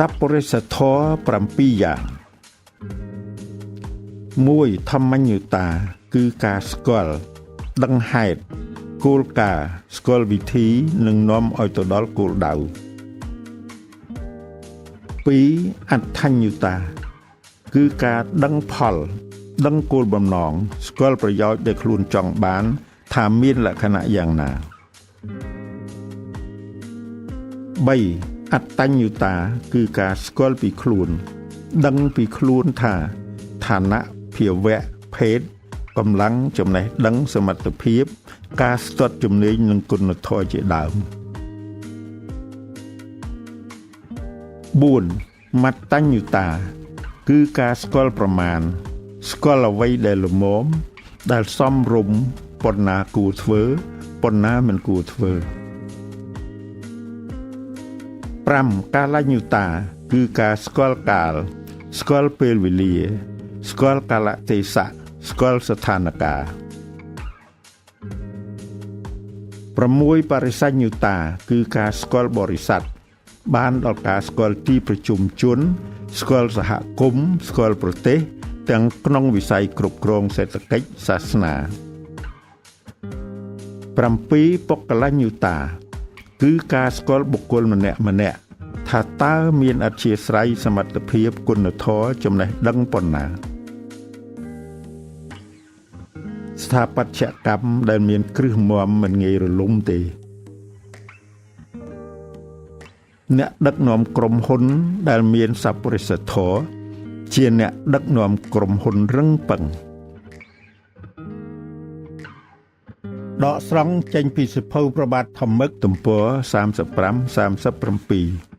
สัพปริสัทธร7យ៉ាង1ធម្មញ្ញុតាគឺការស្គាល់ដឹងហេតុគោលការណ៍ស្គាល់វិធីនិងនាំឲ្យទៅដល់គោលដៅ2អត្ថញ្ញុតាគឺការដឹងផលដឹងគោលបំណងស្គាល់ប្រយោជន៍ដែលខ្លួនចង់បានថាមានលក្ខណៈយ៉ាងណា3អត្តញ្ញុតាគឺការស្គាល់ពីខ្លួនដឹងពីខ្លួនថាឋានៈភាវៈភេទកម្លាំងចំណេះដឹងសមត្ថភាពការស្ទាត់ជំនាញនិងគុណធម៌ជាដើម4មត្តញ្ញុតាគឺការស្គាល់ប្រមាណស្គាល់អ្វីដែលល្មមដែលសមរម្យប៉ុណ្ណាគួរធ្វើប៉ុណ្ណាមិនគួរធ្វើ5កាលញ្ញុតាគឺការស្គាល់កាលស្គាល់ពេលវេលាស្គាល់កាលៈទេសៈស្គាល់ស្ថានភាព6បរិសញ្ញុតាគឺការស្គាល់បរិស័ទបានដល់ការស្គាល់ទីប្រជុំជនស្គាល់សហគមន៍ស្គាល់ប្រទេសទាំងក្នុងវិស័យគ្រប់គ្រងសេដ្ឋកិច្ចសាសនា7បុគ្គលញ្ញុតាគឺការស្គាល់បុគ្គលម្នាក់ថាតើមានអធ្យាស្រ័យសមត្ថភាពគុណធម៌ចំណេះដឹងប៉ុណ្ណាស្ថាបត្យកម្មដែលមានគ្រឹះមាំមិនងាយរលំទេអ្នកដឹកនាំក្រុមហ៊ុនដែលមានសប្បុរិសធម៌ជាអ្នកដឹកនាំក្រុមហ៊ុនរឹងប៉ឹងដកស្រង់ចេញពីសៀវភៅប្របាទធម្មឹកទំព័រ35-37